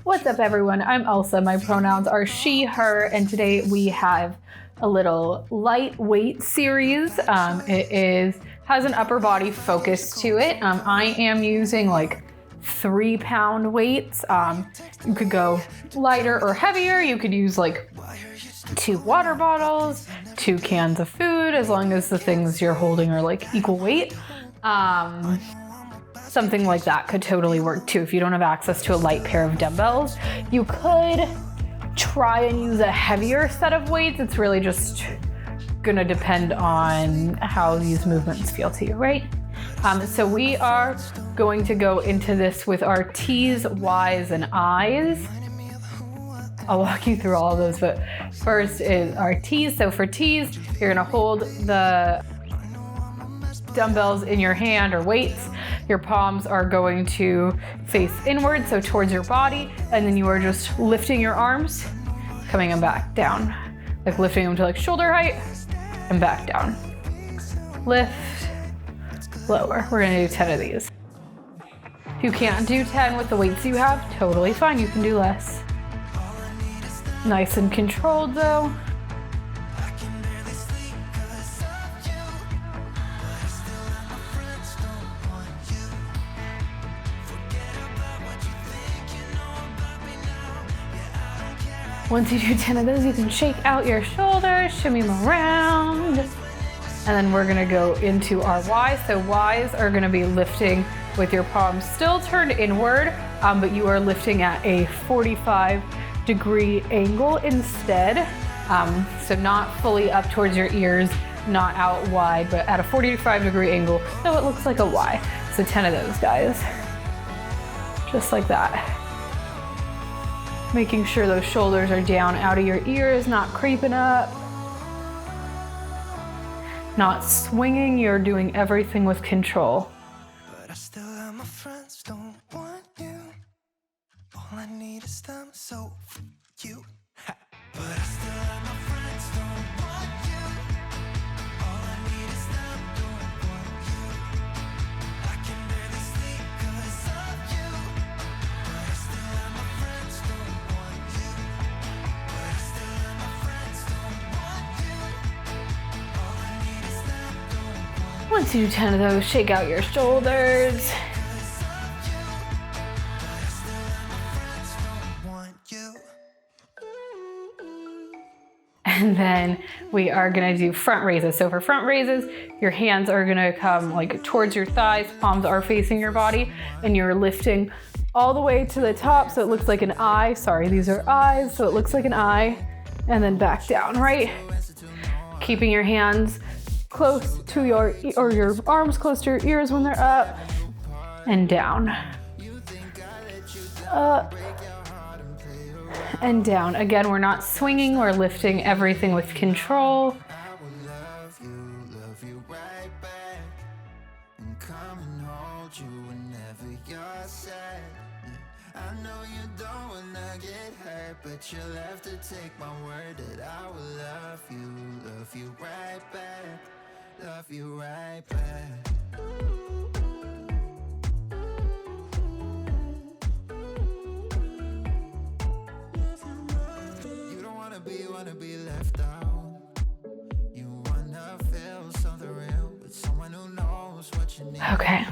What's up, everyone? I'm Elsa. My pronouns are she, her, and today we have a little lightweight series. It has an upper body focus to it. I am using like 3-pound weights. You could go lighter or heavier. You could use like 2 water bottles, 2 cans of food, as long as the things you're holding are like equal weight. Something like that could totally work too. If you don't have access to a light pair of dumbbells, you could try and use a heavier set of weights. It's really just gonna depend on how these movements feel to you, right? So we are going to go into this with our T's, Y's, and I's. I'll walk you through all of those, but first is our T's. So for T's, you're gonna hold the dumbbells in your hand or weights. Your palms are going to face inward, so towards your body, and then you are just lifting your arms, coming them back down. Like lifting them to like shoulder height and back down. Lift, lower. We're gonna do 10 of these. If you can't do 10 with the weights you have, totally fine, you can do less. Nice and controlled though. Once you do 10 of those, you can shake out your shoulders, shimmy them around. And then we're gonna go into our Y's. So Y's are gonna be lifting with your palms still turned inward, but you are lifting at a 45-degree angle instead. So not fully up towards your ears, not out wide, but at a 45-degree angle, so it looks like a Y. So 10 of those, guys. Just like that. Making sure those shoulders are down out of your ears, not creeping up. Not swinging, you're doing everything with control. But I still have my friends, don't want you. All I need is them, so you. But I still have my friends, don't want you. All I need is them, don't want you. I can barely sleep 'cause of you. But I still have my friends, don't want you. But I still have my friends, don't want you. All I need is them, don't want you. Once you do 10 of those, shake out your shoulders. And then we are gonna do front raises. So for front raises, your hands are gonna come like towards your thighs, palms are facing your body, and you're lifting all the way to the top so it looks like an I. Sorry, these are I's, so it looks like an I, and then back down, right? Keeping your hands close to your arms close to your ears when they're up, and down. Up. And down. Again, we're not swinging, we're lifting everything with control. I know you don't wanna get hurt, but you'll have to take my word that I will love you right back, love you right back. Wanna be left out. You wanna feel something real with someone who knows what you need. Okay.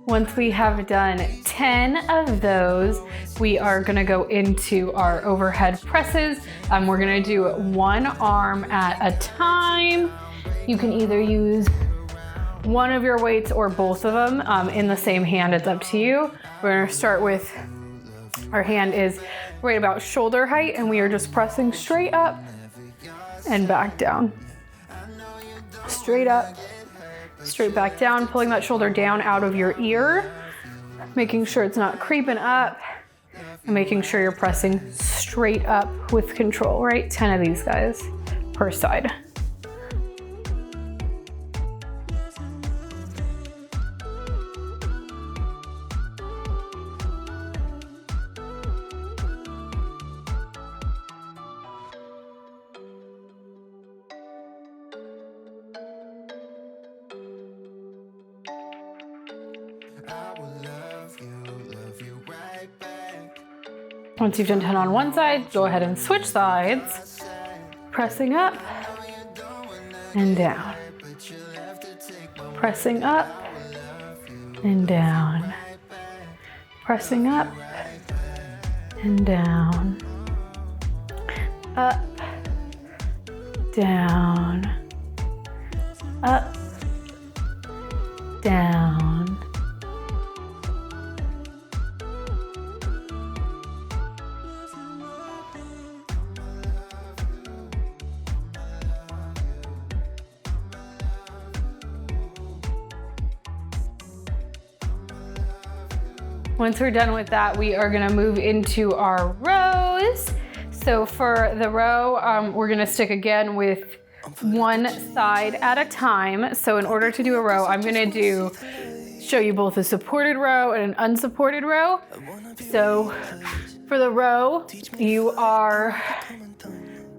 Once we have done 10 of those, we are gonna go into our overhead presses. We're gonna do 1 arm at a time. You can either use one of your weights or both of them in the same hand, it's up to you. We're gonna start with, our hand is right about shoulder height, and we are just pressing straight up and back down. Straight up, straight back down, pulling that shoulder down out of your ear, making sure it's not creeping up, and making sure you're pressing straight up with control, right? 10 of these, guys, per side. I will love you right back. Once you've done 10 on one side, go ahead and switch sides, pressing up and down, pressing up and down, pressing up and down, up, down, up, down. Once we're done with that, we are gonna move into our rows. So for the row, we're gonna stick again with one side at a time. So in order to do a row, I'm gonna show you both a supported row and an unsupported row. So for the row, you are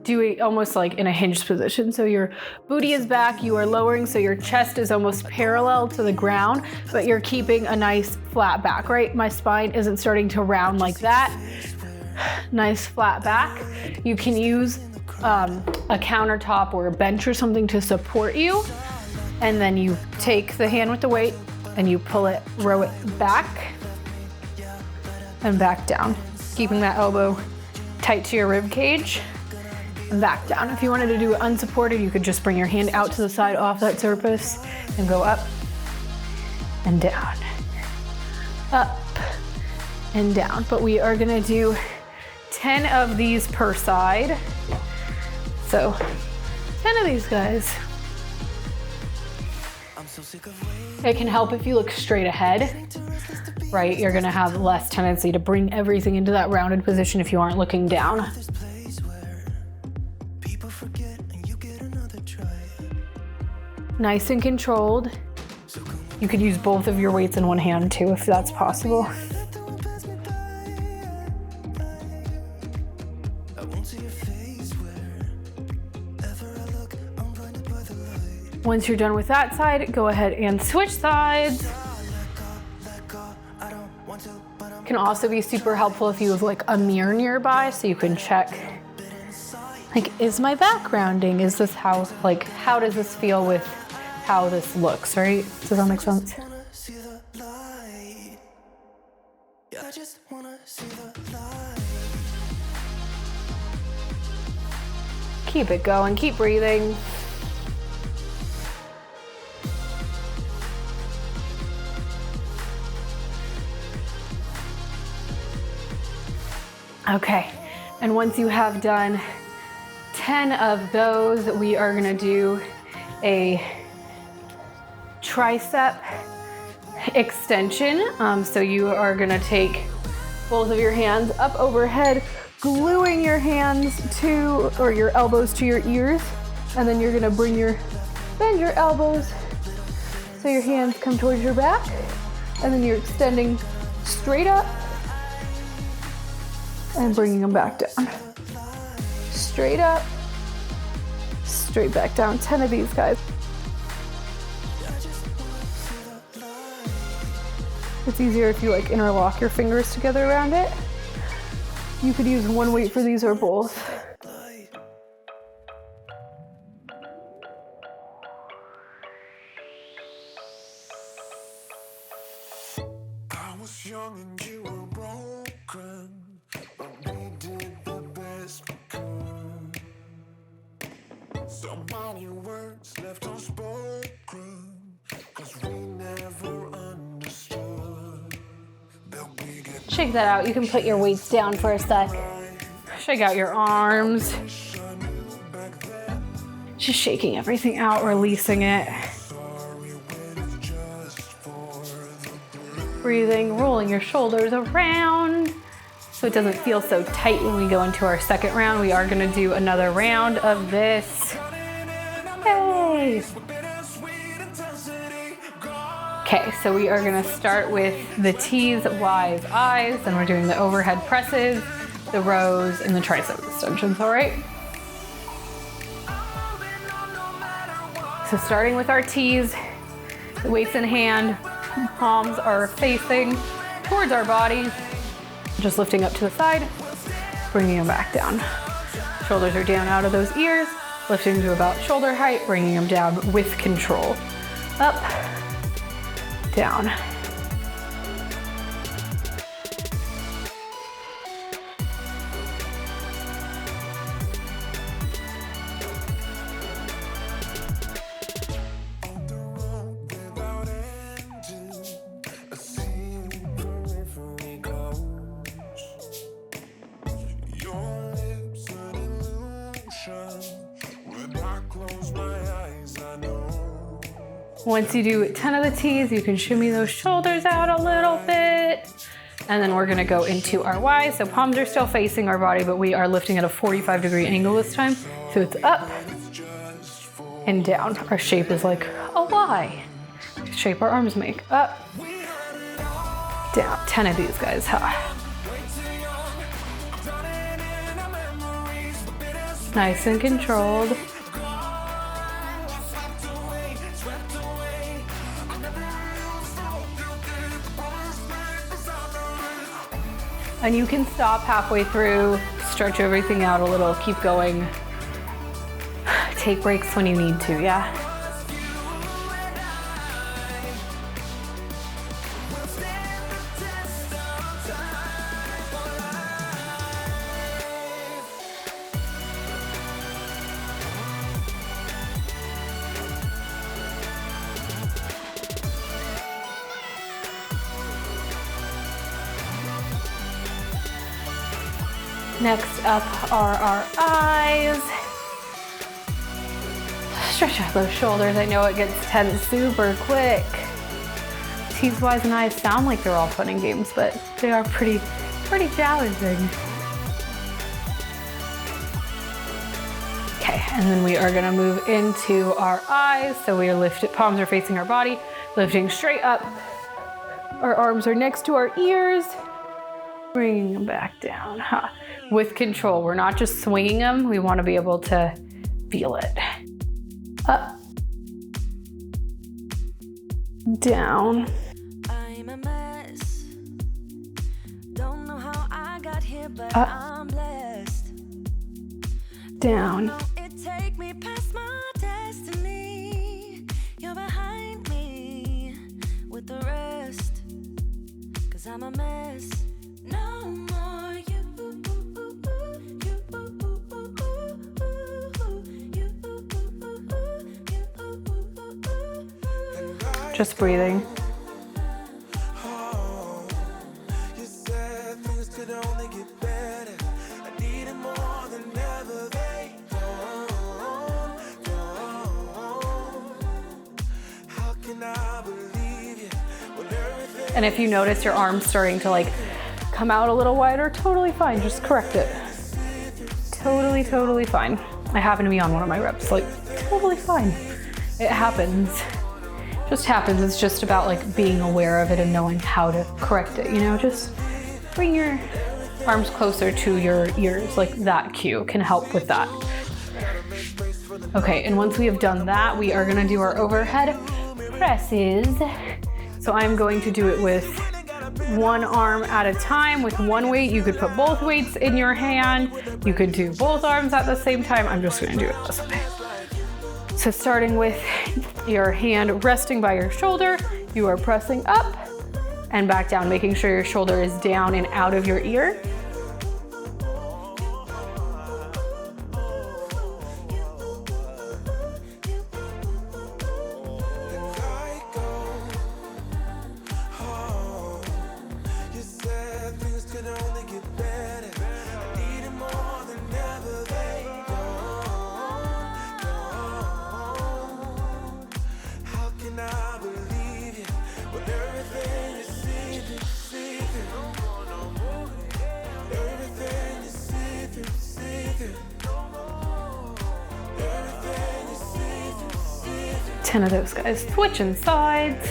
doing almost like in a hinged position. So your booty is back, you are lowering, so your chest is almost parallel to the ground, but you're keeping a nice flat back, right? My spine isn't starting to round like that. Nice flat back. You can use a countertop or a bench or something to support you. And then you take the hand with the weight and you pull it, row it back and back down, keeping that elbow tight to your rib cage. And back down. If you wanted to do it unsupported, you could just bring your hand out to the side off that surface and go up and down, up and down. But we are gonna do 10 of these per side. So 10 of these guys. It can help if you look straight ahead, right? You're gonna have less tendency to bring everything into that rounded position if you aren't looking down. Nice and controlled. You could use both of your weights in one hand too, if that's possible. Once you're done with that side, go ahead and switch sides. Can also be super helpful if you have like a mirror nearby, so you can check, like, is my back rounding? Is this how does this feel with how this looks, right? Does that make sense? Keep it going, keep breathing. Okay, and once you have done 10 of those, we are gonna do a tricep extension. So you are gonna take both of your hands up overhead, gluing your hands or your elbows to your ears, and then you're gonna bend your elbows so your hands come towards your back, and then you're extending straight up and bringing them back down. Straight up, straight back down. 10 of these guys. It's easier if you like interlock your fingers together around it. You could use one weight for these or both. I was young and you were broken, but we did the best we could. So many words left unspoken, 'cause we never understood. Shake that out. You can put your weights down for a sec. Shake out your arms. Just shaking everything out, releasing it. Breathing, rolling your shoulders around so it doesn't feel so tight when we go into our second round. We are gonna do another round of this. Hey! Okay, so we are gonna start with the T's, Y's, I's, then we're doing the overhead presses, the rows, and the tricep extensions, all right? So starting with our T's, the weights in hand, palms are facing towards our body, just lifting up to the side. bringing them back down. Shoulders are down out of those ears, lifting to about shoulder height, bringing them down with control. Up, down. Once you do 10 of the T's, you can shimmy those shoulders out a little bit. And then we're gonna go into our Y's. So palms are still facing our body, but we are lifting at a 45-degree angle this time. So it's up and down. Our shape is like a Y. Shape our arms make. Up, down. 10 of these guys, Nice and controlled. And you can stop halfway through, stretch everything out a little, keep going. Take breaks when you need to, yeah? Next up are our eyes. Stretch out those shoulders. I know it gets tense super quick. T's, Y's, and I's sound like they're all fun and games, but they are pretty challenging. Okay, and then we are gonna move into our eyes. So we are lifted, palms are facing our body, lifting straight up. Our arms are next to our ears, bringing them back down, with control. We're not just swinging them. We want to be able to feel it. Up, down. I'm a mess. Don't know how I got here, but up, I'm blessed. Down. It take me past my destiny. You're behind me with the rest. 'Cause I'm a mess. No more you. Just breathing. You said things could only get better. I need it more than ever. They don't. How can I believe you when everything? And if you notice your arms starting to like come out a little wider, totally fine. Just correct it. Totally fine. I happen to be on one of my reps, like totally fine. It happens. Just happens. It's just about like being aware of it and knowing how to correct it, you know? Just bring your arms closer to your ears, like that cue can help with that. Okay, and once we have done that, we are gonna do our overhead presses. So I'm going to do it with one arm at a time with one weight. You could put both weights in your hand. You could do both arms at the same time. I'm just gonna do it this way. So starting with your hand resting by your shoulder, you are pressing up and back down, making sure your shoulder is down and out of your ear. Ten of those guys. Switching sides.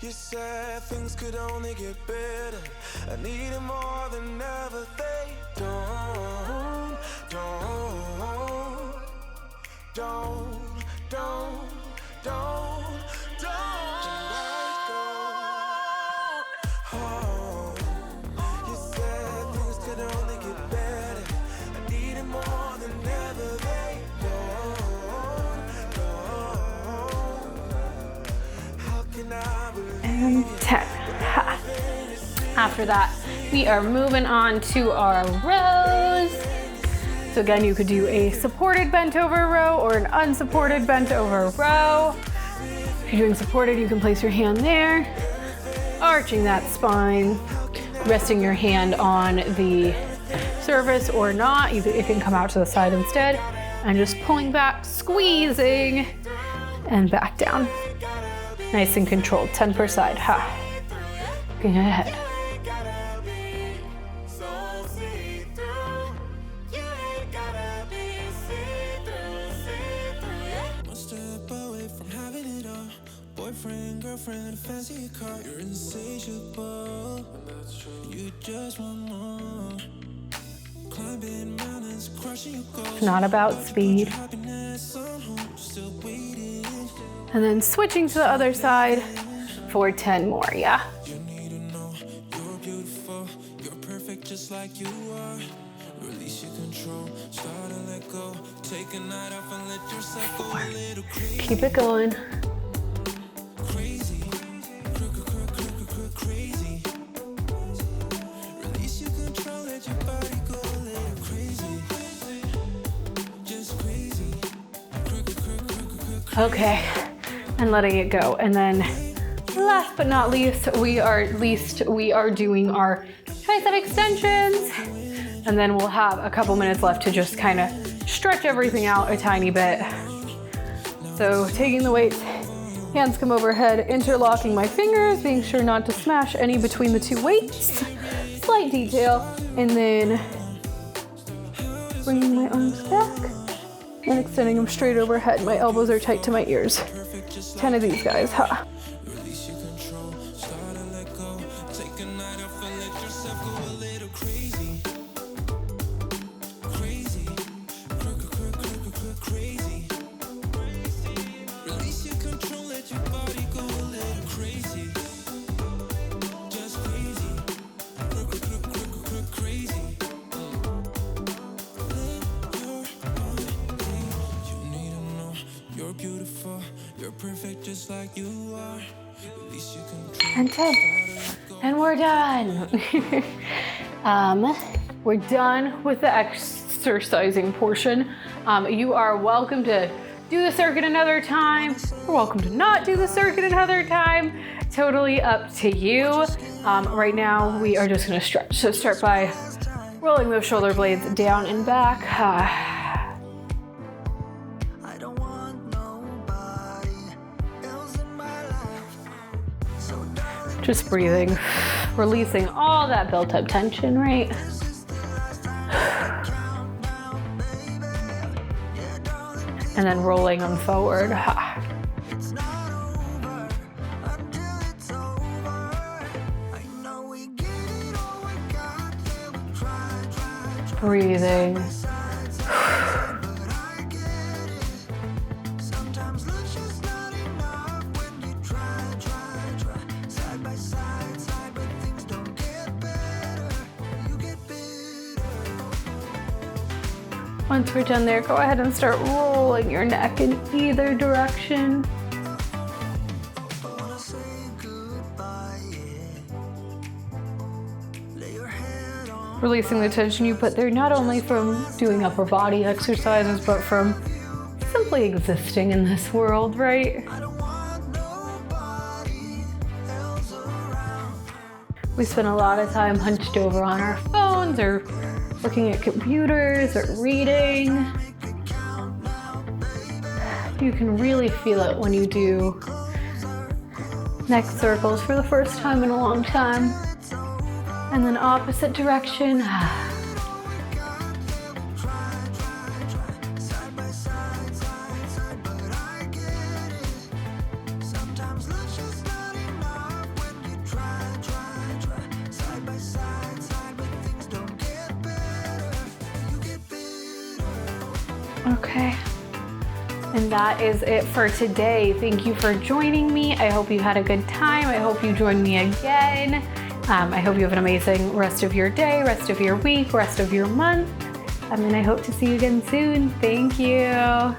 You said things could only get better. I need it more than ever. They don't. 9, 10. Ha. After that, we are moving on to our rows. So again, you could do a supported bent over row or an unsupported bent over row. If you're doing supported, you can place your hand there, arching that spine, resting your hand on the surface or not. It can come out to the side instead, and just pulling back, squeezing, and back down. Nice and controlled, 10 per side. Ha. Going ahead. Boyfriend, girlfriend, fancy car, you're insatiable, and that's true. You just want more. Climbing mountains, crushing your goals. It's not about speed. And then switching to the other side for 10 more, yeah? You need to know you're beautiful, you're perfect just like you are. Release your control, start to let go. Take a night off and let yourself go a little crazy. Keep it going. Okay, and letting it go. And then last but not least, we are doing our tricep extensions. And then we'll have a couple minutes left to just kind of stretch everything out a tiny bit. So taking the weights, hands come overhead, interlocking my fingers, being sure not to smash any between the two weights. Slight detail, and then bringing my arms back and extending them straight overhead. My elbows are tight to my ears. 10 of these guys, ha. Release your control, start to let go. Take a night off and let yourself go a little crazy. Crazy. Crazy. Release your control, let your body go a little crazy. Just crazy. Crazy. You're beautiful, you're perfect just like you are. Release your control. And 10. And we're done. We're done with the exercising portion. You are welcome to do the circuit another time. You're welcome to not do the circuit another time. Totally up to you. Right now, we are just gonna stretch. So start by rolling those shoulder blades down and back. Just breathing, releasing all that built up tension, right? And then rolling them forward. Breathing. Once we're done there, go ahead and start rolling your neck in either direction. Releasing the tension you put there, not only from doing upper body exercises, but from simply existing in this world, right? We spend a lot of time hunched over on our phones or looking at computers or reading. You can really feel it when you do neck circles for the first time in a long time. And then opposite direction. Okay, and that is it for today. Thank you for joining me. I hope you had a good time. I hope you join me again. I hope you have an amazing rest of your day, rest of your week, rest of your month. And I hope to see you again soon. Thank you.